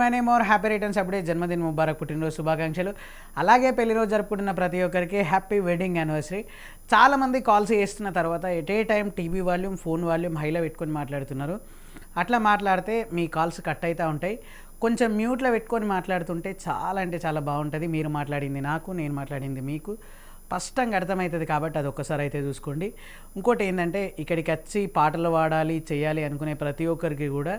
My name or happy returns అప్పుడే జన్మదిన ముబారక్ పుట్టినరోజు శుభాకాంక్షలు. అలాగే పెళ్లిరోజు జరుపుకుంటున్న ప్రతి ఒక్కరికి హ్యాపీ వెడ్డింగ్ యానివర్సరీ. చాలామంది కాల్స్ చేస్తున్న తర్వాత at a time TV volume phone volume హైలో పెట్టుకొని మాట్లాడుతున్నారు. అట్లా మాట్లాడితే మీ కాల్స్ కట్ అవుతూ ఉంటాయి. కొంచెం మ్యూట్లో పెట్టుకొని మాట్లాడుతుంటే చాలా అంటే చాలా బాగుంటుంది. మీరు మాట్లాడింది నాకు, నేను మాట్లాడింది మీకు స్పష్టంగా అర్థమవుతుంది. కాబట్టి అది ఒక్కసారి అయితే చూసుకోండి. ఇంకోటి ఏంటంటే ఇక్కడికి వచ్చి పాటలు పాడాలి చేయాలి అనుకునే ప్రతి ఒక్కరికి కూడా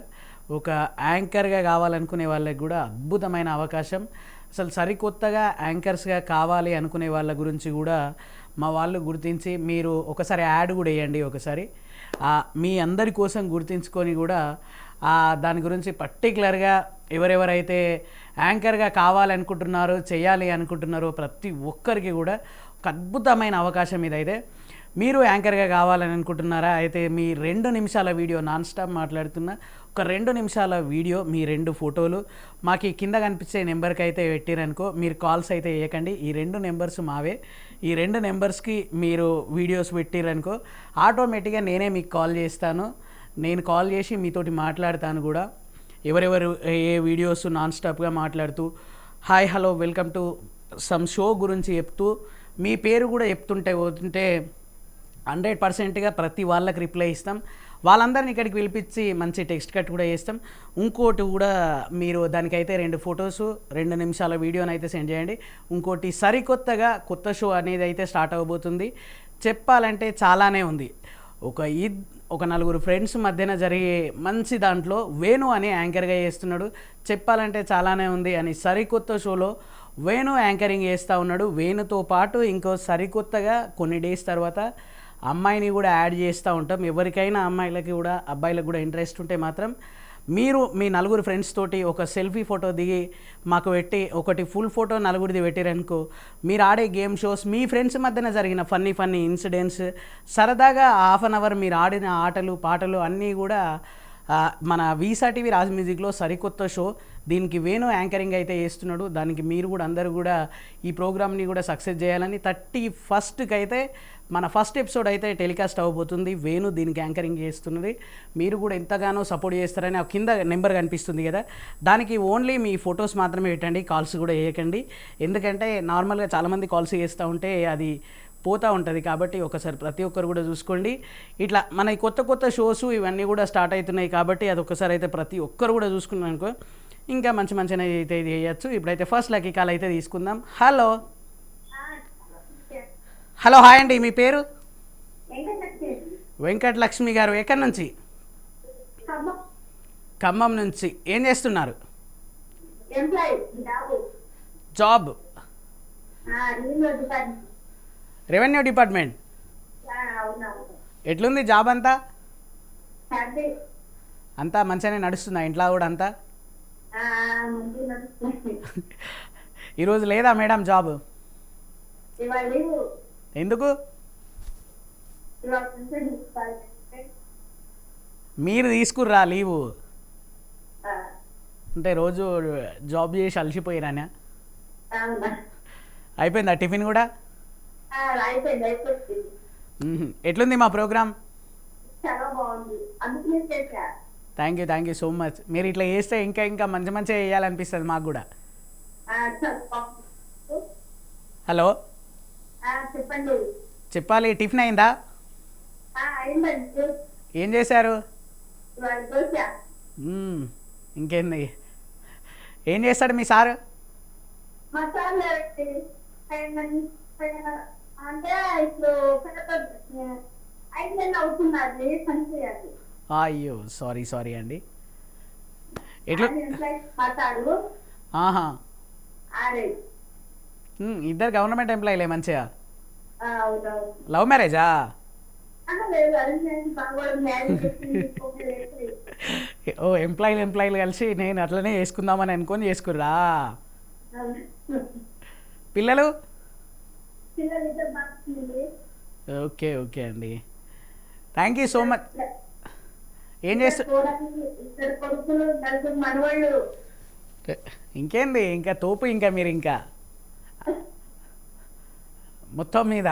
ఒక యాంకర్గా కావాలనుకునే వాళ్ళకి కూడా అద్భుతమైన అవకాశం. అసలు సరికొత్తగా యాంకర్స్గా కావాలి అనుకునే వాళ్ళ గురించి కూడా మా వాళ్ళు గుర్తించి మీరు ఒకసారి యాడ్ కూడా వేయండి. ఒకసారి మీ అందరి కోసం గుర్తించుకొని కూడా దాని గురించి పర్టికులర్గా ఎవరెవరైతే యాంకర్గా కావాలనుకుంటున్నారో చేయాలి అనుకుంటున్నారో ప్రతి ఒక్కరికి కూడా ఒక అద్భుతమైన అవకాశం ఇదైతే. మీరు యాంకర్గా కావాలని అనుకుంటున్నారా? అయితే మీ 2 నిమిషాల వీడియో నాన్ స్టాప్ మాట్లాడుతున్న ఒక 2 నిమిషాల వీడియో మీ 2 ఫోటోలు మాకు కింద కనిపించే నెంబర్కి అయితే పెట్టిరనుకో, మీరు కాల్స్ అయితే వేయకండి. ఈ 2 నెంబర్స్ మావే. ఈ 2 నెంబర్స్కి మీరు వీడియోస్ పెట్టిరనుకో ఆటోమేటిక్గా నేనే మీకు కాల్ చేస్తాను. నేను కాల్ చేసి మీతోటి మాట్లాడతాను కూడా. ఎవరెవరు ఏ వీడియోస్ నాన్ స్టాప్గా మాట్లాడుతూ hi hello welcome to some show గురించి చెప్తూ మీ పేరు కూడా చెప్తుంటే పోతుంటే 100%గా ప్రతి వాళ్ళకి రిప్లై ఇస్తాం. వాళ్ళందరినీ ఇక్కడికి పిలిపించి మంచి టెక్స్ట్ కట్ కూడా చేస్తాం. ఇంకోటి కూడా మీరు దానికైతే 2 ఫొటోస్ 2 నిమిషాల వీడియోని అయితే సెండ్ చేయండి. ఇంకోటి సరికొత్తగా కొత్త షో అనేది అయితే స్టార్ట్ అవ్వబోతుంది. చెప్పాలంటే చాలానే ఉంది. ఒక 4 ఫ్రెండ్స్ మధ్యన జరిగే మంచి దాంట్లో వేణు అని యాంకర్గా చేస్తున్నాడు. చెప్పాలంటే చాలానే ఉంది అని సరికొత్త షోలో వేణు యాంకరింగ్ చేస్తూ ఉన్నాడు. వేణుతో పాటు ఇంకో సరికొత్తగా కొన్ని డేస్ తర్వాత అమ్మాయిని కూడా యాడ్ చేస్తూ ఉంటాం. ఎవరికైనా అమ్మాయిలకి కూడా అబ్బాయిలకు కూడా ఇంట్రెస్ట్ ఉంటే మాత్రం మీరు మీ 4 ఫ్రెండ్స్ తోటి ఒక సెల్ఫీ ఫోటో దిగి మాకు పెట్టి ఒకటి ఫుల్ ఫోటో 4ది పెట్టిరనుకో, మీరు ఆడే గేమ్ షోస్ మీ ఫ్రెండ్స్ మధ్యన జరిగిన ఫన్నీ ఇన్సిడెంట్స్ సరదాగా హాఫ్ అన్ అవర్ మీరు ఆడిన ఆటలు పాటలు అన్నీ కూడా మన వీసా టీవీ రాజ్ మ్యూజిక్లో సరికొత్త షో. దీనికి వేణు యాంకరింగ్ అయితే చేస్తున్నాడు. దానికి మీరు కూడా అందరూ కూడా ఈ ప్రోగ్రామ్ని కూడా సక్సెస్ చేయాలని 31st అయితే మన ఫస్ట్ ఎపిసోడ్ అయితే టెలికాస్ట్ అవ్వబోతుంది. వేణు దీనికి యాంకరింగ్ చేస్తున్నది. మీరు కూడా ఎంతగానో సపోర్ట్ చేస్తారని ఆ కింద నెంబర్ కనిపిస్తుంది కదా, దానికి ఓన్లీ మీ ఫొటోస్ మాత్రమే పెట్టండి. కాల్స్ కూడా వేయకండి. ఎందుకంటే నార్మల్గా చాలామంది కాల్స్ చేస్తూ ఉంటే అది పోతూ ఉంటుంది. కాబట్టి ఒకసారి ప్రతి ఒక్కరు కూడా చూసుకోండి. ఇట్లా మన కొత్త షోస్ ఇవన్నీ కూడా స్టార్ట్ అవుతున్నాయి. కాబట్టి అది ఒక్కసారి అయితే ప్రతి ఒక్కరు కూడా చూసుకున్నాం అనుకో ఇంకా మంచిగా అయితే ఇది చేయొచ్చు. ఇప్పుడైతే ఫస్ట్ లక్కీ కాల్ అయితే తీసుకుందాం. హలో హలో హాయ్ అండి, మీ పేరు? వెంకటలక్ష్మి గారు. ఎక్కడి నుంచి? ఖమ్మం నుంచి. ఏం చేస్తున్నారు? జాబ్? Revenue department. ఎట్లుంది జాబ్ అంతా? అంతా మంచిగానే నడుస్తుందా ఇంట్లో కూడా అంతా? ఈరోజు లేదా మేడం జాబ్? ఎందుకు? మీరు తీసుకుర్రా లీవు? అంటే రోజు జాబ్ చేసి అలసిపోయిరానా? అయిపోయిందా టిఫిన్ కూడా? ఎట్లుంది మా programme? Thank you so much. మీరు ఇట్లా చేస్తే ఇంకా మంచిగా చేయాలనిపిస్తుంది మాకు కూడా. హలో చెప్పాలి. టిఫిన్ అయిందా? ఏం చేశారు? ఇంకేంది? ఏం చేస్తాడు మీ సారు? అయ్యో సారీ అండి. ఎట్లా? ఆహా, ఇద్దరు గవర్నమెంట్ ఎంప్లాయీలే మంచిగా. లవ్ మ్యారేజా? ఓ ఎంప్లాయీలు కలిసి నేను అట్లనే చేసుకుందామని అనుకొని చేసుకుర్రా? పిల్లలు? ఓకే అండి. Thank you so much. ఏం ఇంకేంది ఇంకా తోపు ఇంకా మీరు ఇంకా మొత్తం మీద.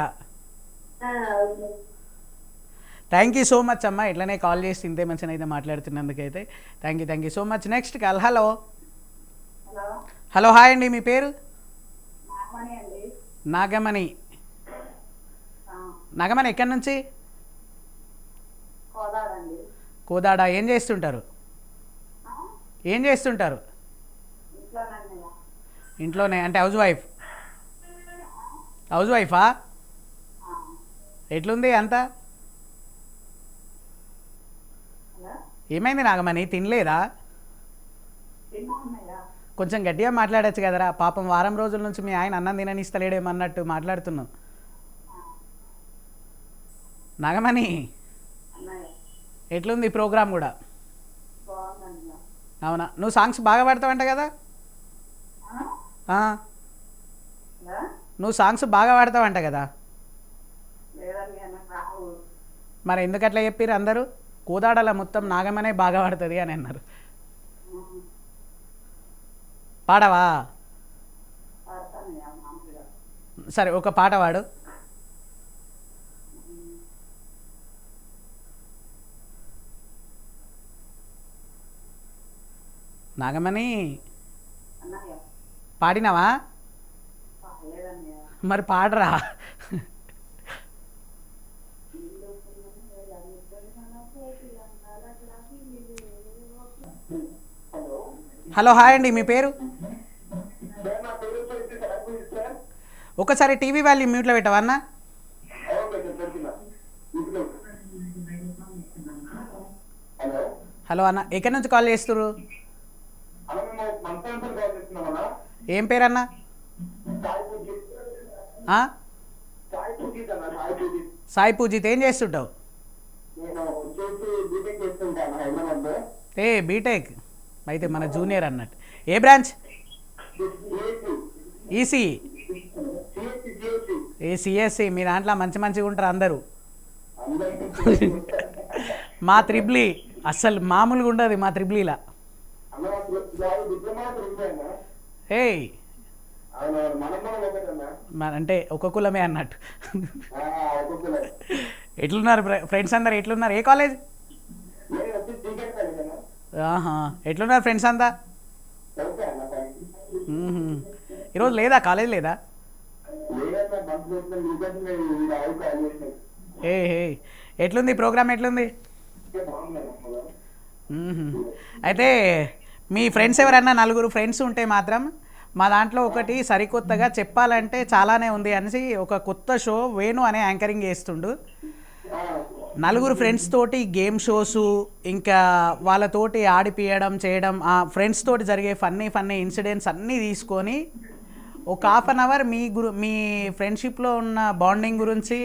థ్యాంక్ యూ సో మచ్ అమ్మా. ఇట్లనే కాల్ చేసి ఇంతే మంచిగా అయితే మాట్లాడుతున్నందుకైతే thank you so much. Next call. Hello hello hi అండి, మీ పేరు? నాగమణి అండి. నాగమణి. ఆ, నాగమణి ఎక్కడి నుంచి? కోదాడండి. కోదాడ. ఏం చేస్తుంటారు? ఆ, ఏం చేస్తుంటారు? ఇంట్లోనన్నయ్య. ఇంట్లోనే అంటే హౌస్ వైఫ్? హౌస్ వైఫా? ఆ, ఎట్లుంది అంతా? హలో, ఏమైంది నాగమణి, తినలేదా? తిన్నా అన్నయ్య. కొంచెం గట్టిగా మాట్లాడచ్చు కదరా, పాపం వారం రోజుల నుంచి మీ ఆయన అన్నం తిననిస్తలేడేమన్నట్టు మాట్లాడుతున్నావు. నాగమణి, అన్నయ్య ఎట్లుంది ప్రోగ్రామ్ కూడా? బాగుందన్నయ్య. అవునా, నువ్వు సాంగ్స్ బాగా పాడతావంట కదా? ఆ, ఆ, హలో, నువ్వు సాంగ్స్ బాగా పాడతావంట కదా? లేదన్నయ్య నాకు రావు. మరి ఎందుకు అట్లా చెప్పారు అందరూ? కోదాడల మొత్తం నాగమనే బాగా పాడుతుంది అని అన్నారు. ఉహు, పాడవా? పడతానయ్య మామూలుగా. సరే, ఒక పాట పాడు. నాగమణి, అన్నయ్య పాడినావా? లేదన్నయ్య. మరి పాడరా. హలో, హలో హాయ్ అండి, మీ పేరు? ఒకసారి టీవీ వాల్యూమ్ మ్యూట్లో పెట్టవా అన్న? హలో, హలో అన్న, ఎక్కడి నుంచి కాల్ చేస్తుర్రు? ఏం పేరన్నా? ఆ? సాయి పూజిత్. ఏం చేస్తుంటావు? నేను వచ్చేసి బీటెక్ చేస్తుంటాను హైదరాబాద్లో. ఏ బీటెక్ అయితే మన జూనియర్ అన్నట్టు. ఏ బ్రాంచ్? ఈసీ. ఏ సిఎస్సి. మీ దాంట్లో మంచి మంచిగా ఉంటారు అందరూ. మా త్రిబ్లీ అస్సలు మామూలుగా ఉండదు, మా త్రిబ్లీలా. ఏయ్, అంటే ఒక కులమే అన్నట్టు. ఎట్లున్నారు ఫ్రెండ్స్ అందరు? ఎట్లున్నారు? ఏ కాలేజ్? ఆహా, ఎట్లున్నారు ఫ్రెండ్స్ అంతా? ఈరోజు లేదా కాలేజ్? లేదా? ఏ హే, ఎట్లుంది ప్రోగ్రామ్? ఎట్లుంది? అయితే మీ ఫ్రెండ్స్ ఎవరన్నా నలుగురు ఫ్రెండ్స్ ఉంటే మాత్రం మా దాంట్లో ఒకటి సరికొత్తగా చెప్పాలంటే చాలానే ఉంది అనేసి ఒక కొత్త షో వేణు అనే యాంకరింగ్ చేస్తుండు. నలుగురు ఫ్రెండ్స్ తోటి గేమ్ షోస్, ఇంకా వాళ్ళతోటి ఆడిపియడం చేయడం, ఆ ఫ్రెండ్స్ తోటి జరిగే ఫన్నీ ఇన్సిడెంట్స్ అన్నీ తీసుకొని ఒక ½ మీ ఫ్రెండ్షిప్లో ఉన్న బాండింగ్ గురించి,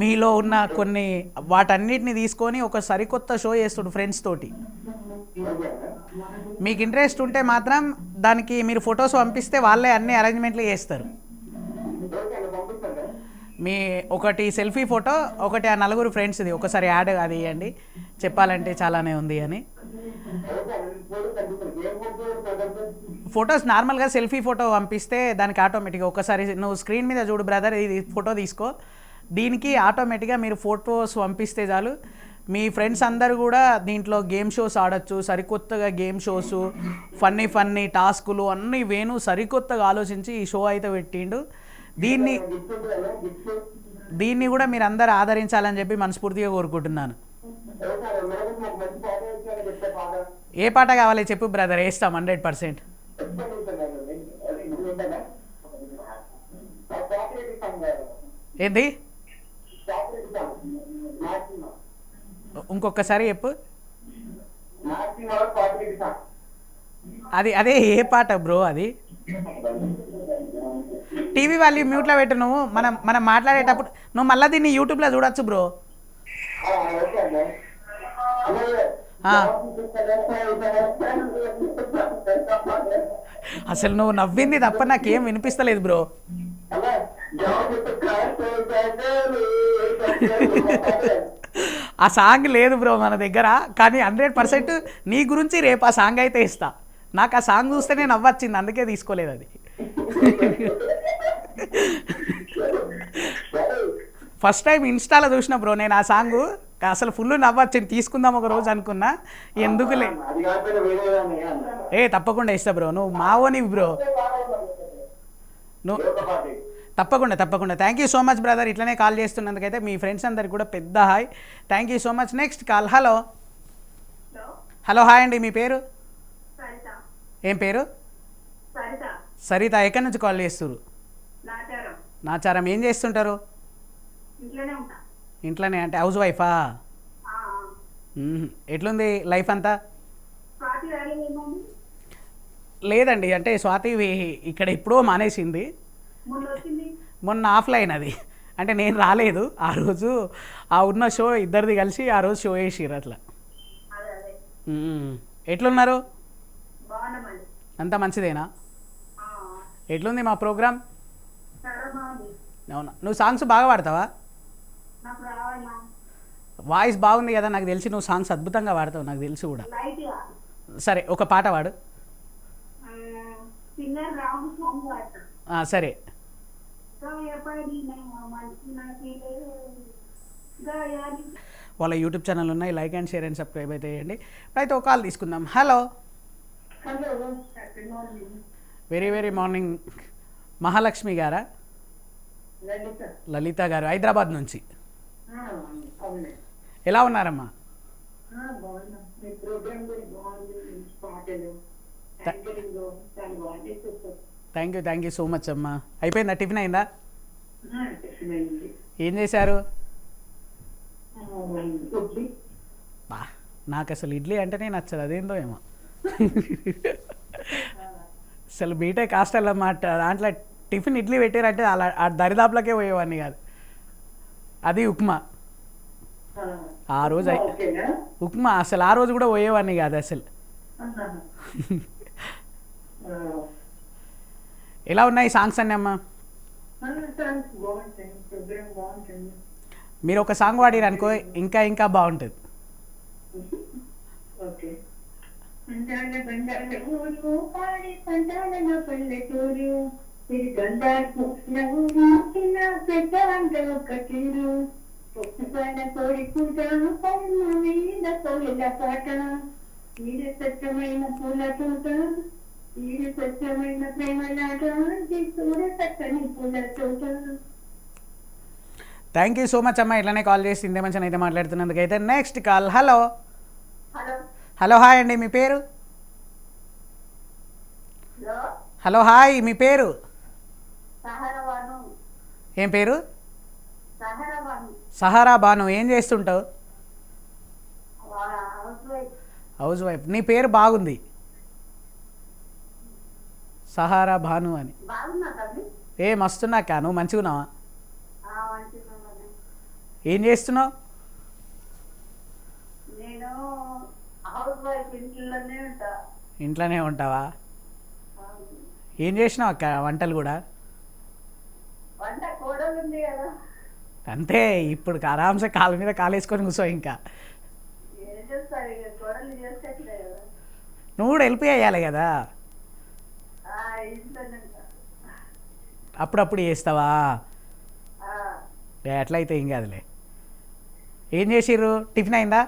మీలో ఉన్న కొన్ని వాటన్నిటిని తీసుకొని ఒక సరికొత్త షో చేస్తుడు ఫ్రెండ్స్ తోటి. మీకు ఇంట్రెస్ట్ ఉంటే మాత్రం దానికి మీరు ఫొటోస్ పంపిస్తే వాళ్ళే అన్ని అరేంజ్మెంట్లు చేస్తారు. మీ ఒకటి సెల్ఫీ ఫోటో, ఒకటి ఆ నలుగురు ఫ్రెండ్స్ది ఒకసారి యాడ్ అది ఇవ్వండి, చెప్పాలంటే చాలానే ఉంది అని. ఫొటోస్ నార్మల్గా సెల్ఫీ ఫోటో పంపిస్తే దానికి ఆటోమేటిక్గా ఒకసారి నువ్వు స్క్రీన్ మీద చూడు బ్రదర్, ఇది ఫోటో తీసుకో, దీనికి ఆటోమేటిక్గా మీరు ఫొటోస్ పంపిస్తే చాలు. మీ ఫ్రెండ్స్ అందరూ కూడా దీంట్లో గేమ్ షోస్ ఆడచ్చు, సరికొత్తగా గేమ్ షోస్, ఫన్నీ టాస్కులు అన్నీ వేణు సరికొత్తగా ఆలోచించి ఈ షో అయితే పెట్టిండు. దీన్ని కూడా మీరు అందరు ఆదరించాలని చెప్పి మనస్ఫూర్తిగా కోరుకుంటున్నాను. ఏ పాట కావాలి చెప్పు బ్రదర్, వేస్తాం 100%. ఏంది? ఇంకొకసారి చెప్పు. అదే ఏ పాట బ్రో అది? టీవీ వాల్యూమ్ మ్యూట్లో పెట్టు. నువ్వు మనం మాట్లాడేటప్పుడు నువ్వు మళ్ళీ దీన్ని యూట్యూబ్లో చూడొచ్చు బ్రో. అసలు నువ్వు నవ్వింది తప్ప నాకేం వినిపిస్తలేదు బ్రో. ఆ సాంగ్ లేదు బ్రో మన దగ్గర, కానీ 100% నీ గురించి రేపు ఆ సాంగ్ అయితే ఇస్తా. నాకు ఆ సాంగ్ చూస్తేనే నవ్వొచ్చింది, అందుకే తీసుకోలేదు అది. ఫస్ట్ టైం ఇన్స్టాలో చూసిన బ్రో నేను ఆ సాంగ్, అసలు ఫుల్ నవ్వచ్చింది, తీసుకుందాం ఒక రోజు అనుకున్నా, ఎందుకులే. అది కాకపోతే వేరే దాన్ని తప్పకుండా ఇస్తా బ్రో, నువ్వు మావోని బ్రో, నువ్వు తప్పకుండా. Thank you so much brother, ఇట్లనే కాల్ చేస్తున్నందుకైతే. మీ ఫ్రెండ్స్ అందరికి కూడా పెద్ద hi, thank you so much. Next call. Hello hi అండి, మీ పేరు? ఏం పేరు? సరిత. ఎక్కడి నుంచి కాల్ చేస్తున్నారు? నాచారం. ఏం చేస్తుంటారు? ఇంట్లోనే అంటే హౌస్ వైఫా? ఎట్లుంది లైఫ్ అంతా? లేదండి, అంటే స్వాతి ఇక్కడ ఎప్పుడో మానేసింది, మొన్న ఆఫ్లైన్ అది, అంటే నేను రాలేదు ఆ రోజు, ఆ ఉన్న షో ఇద్దరిది కలిసి ఆ రోజు షో వేసిర్రు అట్లా. ఎట్లున్నారు? అంతా మంచిదేనా? ఎట్లుంది మా ప్రోగ్రామ్? అవునా, నువ్వు సాంగ్స్ బాగా పాడతావా? వాయిస్ బాగుంది కదా, నాకు తెలిసి నువ్వు సాంగ్స్ అద్భుతంగా పాడతావు, నాకు తెలిసి కూడా. సరే ఒక పాట పాడు. సరే. వాళ్ళ యూట్యూబ్ ఛానల్ ఉన్నాయి, like and share and subscribe అయితే చేయండి. అయితే ఒక కాల్ తీసుకుందాం. Hello very morning. మహాలక్ష్మి గారా? లలిత గారు, హైదరాబాద్ నుంచి. ఎలా ఉన్నారమ్మా? థ్యాంక్ యూ సో మచ్ అమ్మా. అయిపోయిందా, టిఫిన్ అయిందా? ఏం చేశారు? నాకు అసలు ఇడ్లీ అంటేనే నచ్చదు, అదేందో ఏమో. అసలు బీటెక్ హాస్టల్ అన్నమాట, దాంట్లో టిఫిన్ ఇడ్లీ పెట్టారంటే అలా ఆ దరిదాపులకే పోయేవాడిని కాదు. అది ఉప్మా. ఆ రోజు ఉప్మా అసలు ఆ రోజు కూడా పోయేవాడిని కాదు అసలు. ఎలా ఉన్నాయి సాంగ్స్ అన్నీ అమ్మా? మీరు ఒక సాంగ్ పాడిరు అనుకో, ఇంకా బాగుంటుంది. థ్యాంక్ యూ సో మచ్ అమ్మా, ఇట్లానే కాల్ చేసి ఇంతే మంచిగా అయితే మాట్లాడుతున్నందుకైతే. Next call. హలో హాయ్ అండి, మీ పేరు? హలో హాయ్, మీ పేరు? ఏం పేరు? సహారా బాను. ఏం చేస్తుంటావు? House wife. నీ పేరు బాగుంది, సహారా భాను అని. మస్తున్నాక, నువ్వు మంచిగా ఉన్నావా? ఏం చేస్తున్నావు? ఇంట్లోనే ఉంటావా? ఏం చేసినావు అక్క వంటలు కూడా? అంతే, ఇప్పుడు ఆరాంసే కాళ్ళ మీద కాలేసుకొని కూర్చో. ఇంకా నువ్వు కూడా హెల్ప్ చేయాలి కదా, అప్పుడప్పుడు చేస్తావా? ఎట్లయితే ఏం కాదులే. ఏం చేసిర్రు? టిఫిన్ అయిందా?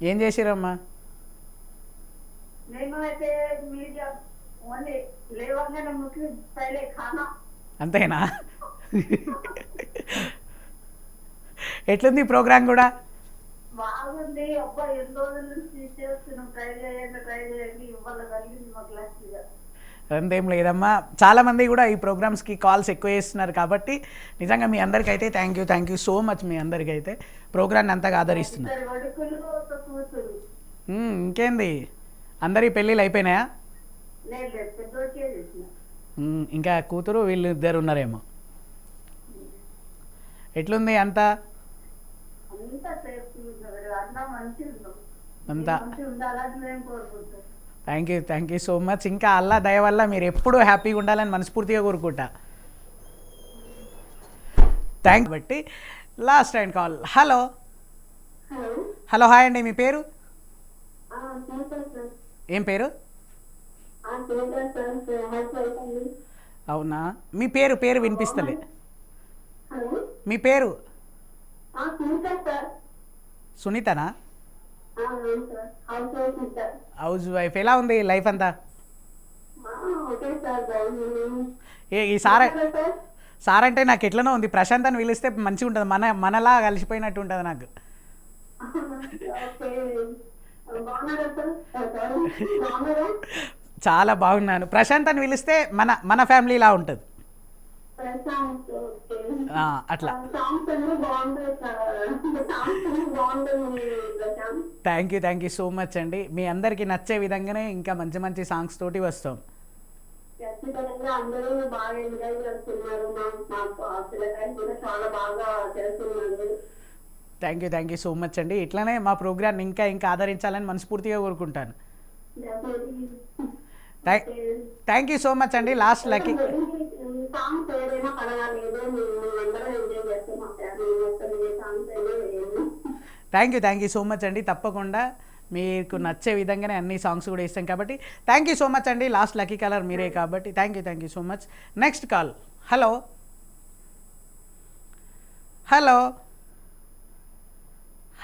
ఏం చేసిరమ్మా? అంతేనా? ఎట్లుంది ప్రోగ్రామ్ కూడా? బాగుంది అబ్బా, ఎన్ని రోజుల నుంచి చేస్తున్నాం, ట్రై చేయండి ఇవాళ కలిగింది మాకు లక్కీగా. అంతేం లేదమ్మా, చాలామంది కూడా ఈ ప్రోగ్రామ్స్కి కాల్స్ ఎక్కువ చేస్తున్నారు కాబట్టి నిజంగా మీ అందరికైతే థ్యాంక్ యూ సో మచ్. మీ అందరికైతే ప్రోగ్రామ్ని అంతగా ఆదరిస్తున్నారు. ఇంకేంది, అందరి పెళ్ళిళ్ళు అయిపోయినాయా? ఇంకా కూతురు వీళ్ళు ఇద్దరు ఉన్నారేమో. ఎట్లుంది అంతా? అంతా థ్యాంక్ యూ సో మచ్. ఇంకా అల్లా దయ వల్ల మీరు ఎప్పుడూ హ్యాపీగా ఉండాలని మనస్ఫూర్తిగా కోరుకుంటా. థ్యాంక్ బట్టి last time call. Hello hi అండి, మీ పేరు? ఏం పేరు? అవునా, మీ పేరు వినిపిస్తలే. మీ పేరు? సునీత సార్. సునీతనా? అవును sir, house wife sir. House wife. ఎలా ఉంది లైఫ్ అంతా? ఓకే సార్, బాగుంది. ఈ సార్ సార్ సార్ అంటే నాకు ఎట్లనో ఉంది. ప్రశాంత్ అని పిలిస్తే మంచిగా ఉంటుంది, మనలా కలిసిపోయినట్టు ఉంటుంది నాకు. ఓకే, బాగున్నారా సార్? బాగున్నారా? చాలా బాగున్నాను. ప్రశాంత్ అని పిలిస్తే మన ఫ్యామిలీలా ఉంటుంది. ప్రశాంత్, ఓకే. అట్లా. సాంగ్స్ అన్నీ బాగుంటాయి సార్, సాంగ్స్ అన్నీ బాగుంటాయి Prashant. Thank you so much అండి. మీ అందరికీ నచ్చే విధంగానే ఇంకా మంచి మంచి సాంగ్స్ తోటి వస్తాం. ఖచ్చితంగా అందరూ బాగా ఎంజాయ్ చేస్తున్నారు. మాకు ఆ పిల్లకాయలు కూడా చాలా బాగా చేస్తున్నారు. థ్యాంక్ యూ సో మచ్ అండి. ఇట్లనే మా ప్రోగ్రామ్ ఇంకా ఆదరించాలని మనస్ఫూర్తిగా కోరుకుంటాను. థ్యాంక్ యూ సో మచ్ అండి. లాస్ట్ లక్కీ సాంగ్స్ ఏదైనా పర్వాలేదు, మేమందరం ఎంజాయ్ చేస్తాం. మా ఫ్యామిలీ మొత్తం ఏ సాంగ్స్ అయినా వేయండి. థ్యాంక్ యూ సో మచ్ అండి. తప్పకుండా మీకు నచ్చే విధంగానే అన్ని సాంగ్స్ కూడా ఇస్తాం కాబట్టి థ్యాంక్ యూ సో మచ్ అండి. లాస్ట్ లక్కీ కలర్ మీరే కాబట్టి thank you so much. Next call. Hello hello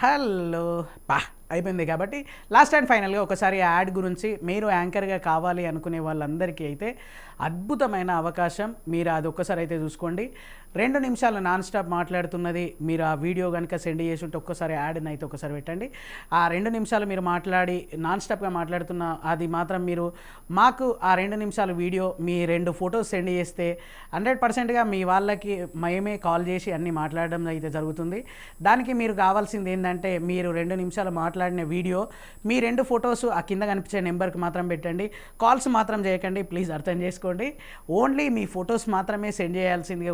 hello పా అయిపోయింది కాబట్టి లాస్ట్ అండ్ ఫైనల్గా ఒకసారి యాడ్ గురించి, మీరు యాంకర్గా కావాలి అనుకునే వాళ్ళందరికీ అయితే అద్భుతమైన అవకాశం. మీరు అది ఒక్కసారి అయితే చూసుకోండి. 2 నిమిషాలు నాన్ స్టాప్ మాట్లాడుతున్నది మీరు ఆ వీడియో కనుక సెండ్ చేసి ఉంటే ఒక్కసారి యాడ్ని అయితే ఒకసారి పెట్టండి. ఆ 2 నిమిషాలు మీరు మాట్లాడి నాన్ స్టాప్గా మాట్లాడుతున్న అది మాత్రం మీరు మాకు ఆ 2 నిమిషాలు వీడియో మీ 2 ఫొటోస్ సెండ్ చేస్తే 100%గా మీ వాళ్ళకి మేమే కాల్ చేసి అన్నీ మాట్లాడడం అయితే జరుగుతుంది. దానికి మీరు కావాల్సింది ఏంటంటే మీరు 2 నిమిషాలు మాట్లాడిన వీడియో మీ 2 ఫొటోస్ ఆ కింద కనిపించే నెంబర్కి మాత్రం పెట్టండి. కాల్స్ మాత్రం చేయకండి ప్లీజ్, అర్థం చేసుకోండి. ఓన్లీ మీ ఫొటోస్ మాత్రమే సెండ్ చేయాల్సిందిగా